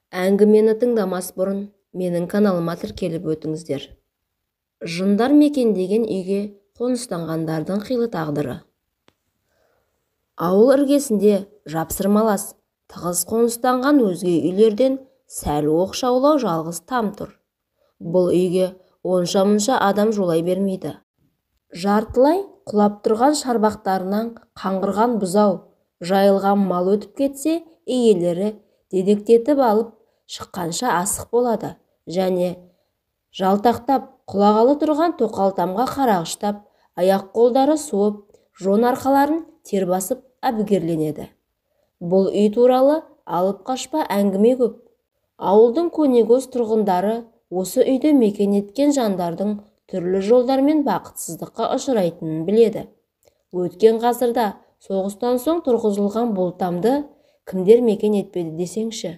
Әңгімені тыңдамас бұрын менің каналыма тіркеліп өтіңіздер. Жындар мекендеген үйге қоныстанғандардың қилы тағдыры. Ауыл іргесінде жапсырмалас, тығыз қоныстанған өзге үйлерден сәл оқшаулау жалғыз там тұр. Бұл үйге онша-мұнша адам жолай бермейді. Жартылай құлап тұрған шарбақтарынан қаңғырған бұзау, жайылған мал өтіп кетсе, иелері дедектетіп алып шыққанша асық болады және жалтақтап құлағалы тұрған тоқалтамға қарағыштап, аяқ-қолдары суып, жон арқаларын тер басып әбігерленеді. Бұл үй туралы алып қашпа әңгіме көп. Ауылдың көнегөз тұрғындары осы үйді мекен еткен жандардың түрлі жолдармен бақытсыздыққа ұшырайтынын біледі. Өткен ғасырда соғыстан соң тұрғызылған бұл тамды кімдер мекен етпеді десеңші?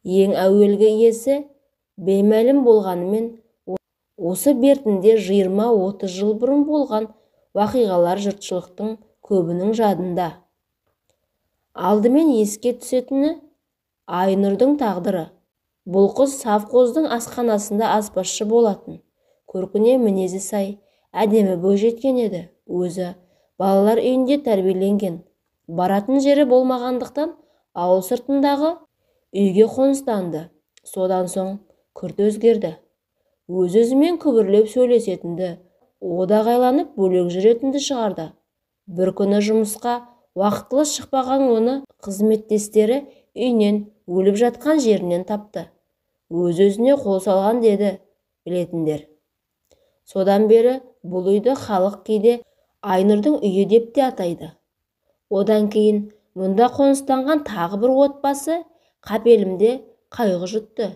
Ең әуелгі иесі беймәлім болғанымен, осы бертінде 20-30 жыл бұрын болған уақиғалар жұртшылықтың көбінің жадында. Алдымен еске түсетіні Айнұрдың тағдыры. Бұл қыз совхоздың асханасында аспазшы болатын. Көркіне мінезі сай, әдемі бойжеткен еді. Өзі балалар үйінде тәрбиеленген. Баратын жері болмағандықтан ауыл сыртындағы үйге қоныстанды. Содан соң күрт өзгерді. Өз-өзімен күбірлеп сөйлесетінді, одағайланып бөлек жүретінді шығарды. Бір күні жұмысқа уақытылы шықпаған оны қызметтестері үйінен өліп жатқан жерінен тапты. Өз-өзіне қол салған деді білетіндер. Содан бері бұл үйді халық кейде Айнұрдың үйі деп те атайды. Одан кейін мұнда қоныстанған тағы бір отбасы қапелімде қайғы жұтты.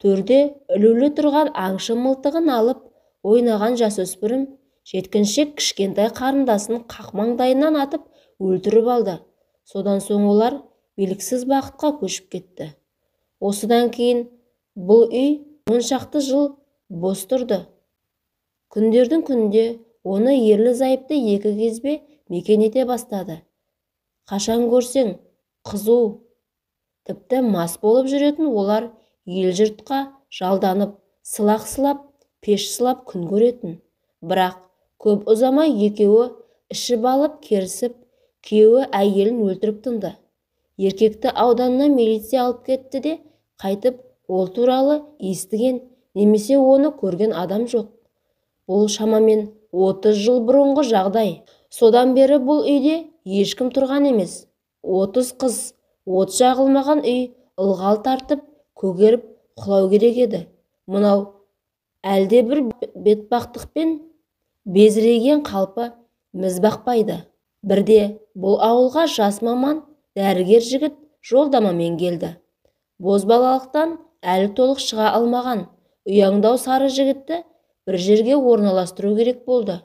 Төрде ілулі тұрған аңшы мылтығын алып ойнаған жасөспірім жеткіншек кішкентай қарындасын қақмаңдайынан атып өлтіріп алды. Содан соң олар белгісіз бақытқа көшіп кетті. Осыдан кейін бұл үй 10 шақты жыл бос тұрды. Күндердің күнде оны ерлі-зайыпты екі кезбе мекен ете бастады. Қашан көрсең қызу, тіпті мас болып жүретін олар ел-жұртқа жалданып, сылақ-сылап, пеш сылап күн көретін. Бірақ көп ұзамай екеуі ішіп алып керісіп, күйеуі әйелін өлтіріп тынды. Еркекті ауданына милиция алып кетті де, қайтып ол туралы естіген немесе оны көрген адам жоқ. Бұл шамамен 30 жыл бұрынғы жағдай. Содан бері бұл үйде ешкім тұрған емес. 30 қыз, от жағылмаған үй ылғал тартып, көгеріп құлау керек еді. Мынау әлде бір бетбақтықпен безірейген қалпы міз бақпайды. Бірде бұл ауылға жас маман дәрігер жігіт жолдамамен келді. Бозбалалықтан әлі толық шыға алмаған ұяңдау сары жігітті бір жерге орналастыру керек болды.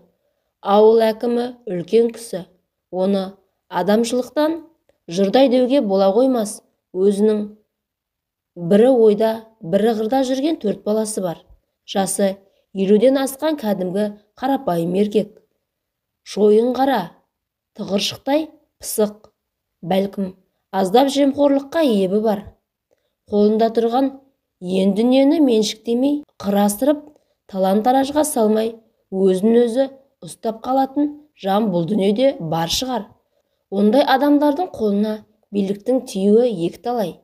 Ауыл әкімі үлкен кісі. Оны адамшылықтан жұрдай деуге бола қоймас. Өзінің бірі ойда, бірі қырда жүрген 4 баласы бар. Жасы 50-ден асқан кәдімгі қарапайым еркек. Шойын қара, тығыршықтай пысық, бәлкім аздап жемқорлыққа ебі бар. Қолында тұрған ен дүниені меншіктемей, қырастырып, талан-таражға салмай, өзін-өзі ұстап қалатын жан бұл дүниеде бар шығар. Ондай адамдардың қолына биліктің тиюі екіталай.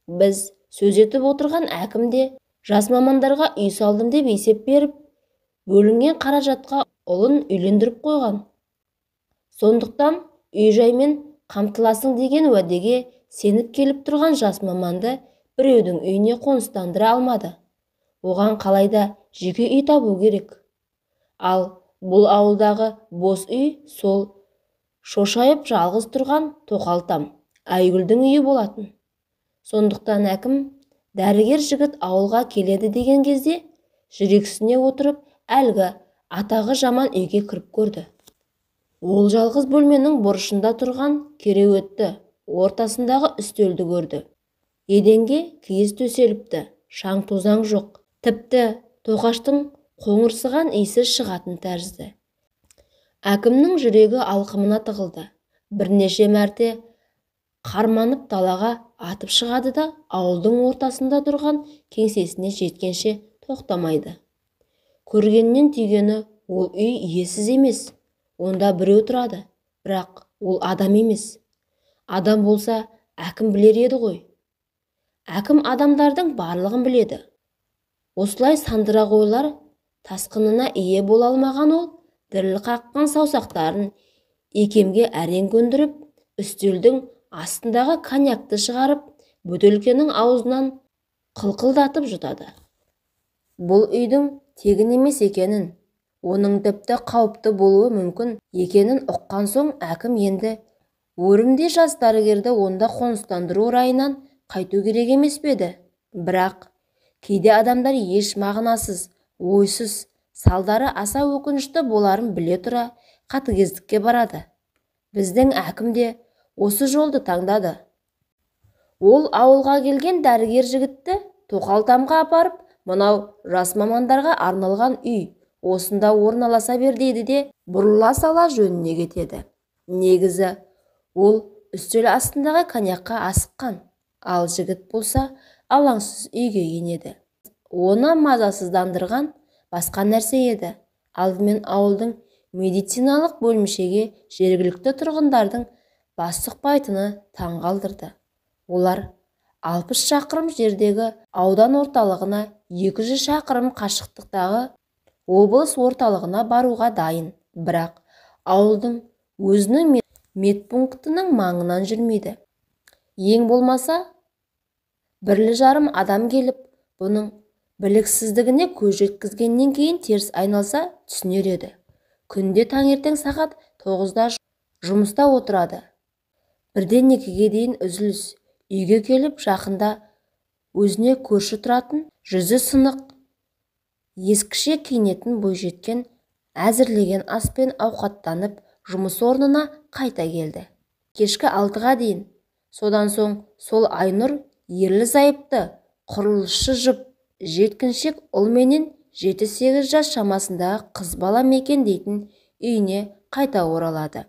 Біз сөз етіп отырған әкімде жас мамандарға үй салдым деп есеп беріп, бөлінген қаражатқа ұлын үйлендіріп қойған. Сондықтан үй-жаймен қамтыласың деген уәдеге сеніп келіп тұрған жас маманды біреудің үйіне қоныстандыра алмады. Оған қалайда жеке үй табу керек. Ал бұл ауылдағы бос үй сол шошайып жалғыз тұрған тоқалтам Айгүлдің үйі болатын. Сондықтан әкім дәрігер жігіт ауылға келеді деген кезде жүрексіне отырып әлгі атағы жаман үйге кіріп көрді. Ол жалғыз бөлменің бұрышында тұрған кереуетті, ортасындағы үстелді көрді. Еденге киіз төселіпті, шаң-тозаң жоқ. Тіпті тоқаштың қоңырсыған иісі шығатын тәрізді. Әкімнің жүрегі алқымына тығылды. Бірнеше мәрте қарманып далаға атып шығады да ауылдың ортасында тұрған кеңсесіне жеткенше тоқтамайды. Көргеннен түйгені, ол үй иесіз емес. Онда біреу тұрады, бірақ ол адам емес. Адам болса, әкім білер еді ғой. Әкім адамдардың барлығын біледі. Осылай сандырақ ойлар тасқынына ие бола алмаған ол, діріл қаққан саусақтарын екемге әрең көндіріп, үстелдің астындағы коньякты шығарып, бөтелкенің аузынан қылқылдатып жұтады. Бұл үйдің тегін емес екенін, оның тіпті қауіпті болуы мүмкін екенін ұққан соң, әкім енді өрімде жас дәрігерді онда қоныстандыру райынан қайту керек емес пе еді? Бірақ кейде адамдар еш мағынасыз, ойсыз, салдары аса өкінішті боларын біле тұра қатыгездікке барады. Біздің әкім де осы жолды таңдады. Ол ауылға келген дәрігер жігітті Тоқалтамға апарып, мынау жас мамандарға арналған үй, осында орналаса бер дейді де, бұрыла сала жөніне кетеді. Негізі, ол үстел астындағы коньякқа асыққан, ал жігіт болса алаңсыз үйге енеді. Оны мазасыздандырған басқа нәрсе еді. Алдымен ауылдың медициналық бөлімшеге жергілікті тұрғындардың бас сұқпайтыны таң қалдырды. Олар 60 шақырым жердегі аудан орталығына 200 шақырым қашықтықтағы облыс орталығына баруға дайын, бірақ ауылдың өзінің медпунктінің маңынан жүрмейді. Ең болмаса, 1,5 адам келіп, бұның біліксіздігіне көз жеткізгеннен кейін теріс айналса түсінер еді. Күнде таңертең сағат 9-да жұмыста отырады. 1-2-ге дейін үзіліс. Үйге келіп жақында өзіне көрші тұратын, жүзі сынық, ескіше киінетін бойжеткен әзірлеген аспен ауқаттанып, жұмыс орнына қайта келді. Кешкі 6-ға дейін. Содан соң сол Айнұр ерлі-зайыпты, құрылысшы жұп, жеткіншек ұл менен 7-8 жас шамасындағы қыз бала мекендейтін үйіне қайта оралады.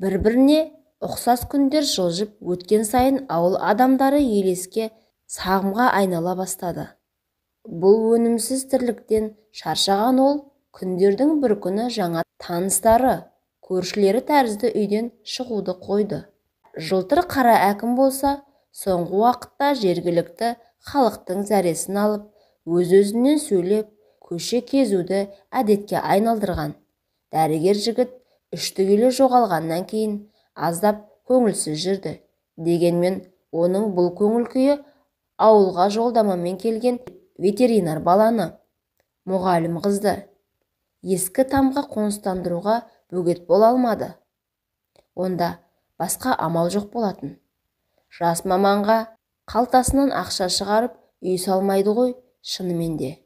Бір-біріне ұқсас күндер жылжып өткен сайын ауыл адамдары елеске сағымға айнала бастады. Бұл өнімсіз тірліктен шаршаған ол, күндердің бір күні жаңа таныстары, көршілері тәрізді үйден шығуды қойды. Жылтыр қара әкім болса, соңғы уақытта жергілікті халықтың зәресін алып, өз-өзінен сөйлеп, көше кезуді әдетке айналдырған. Дәрігер жігіт үштігілі жоғалғаннан кейін аздап көңілсіз жүрді. Дегенмен, оның бұл көңіл күйі ауылға жолдамамен келген ветеринар баланы, мұғалім қызды, ескі тамға қоныстандыруға бөгет бола алмады. Онда басқа амал жоқ болатын. Жас маманға қалтасынан ақша шығарып үй салмайды ғой, шынымен де.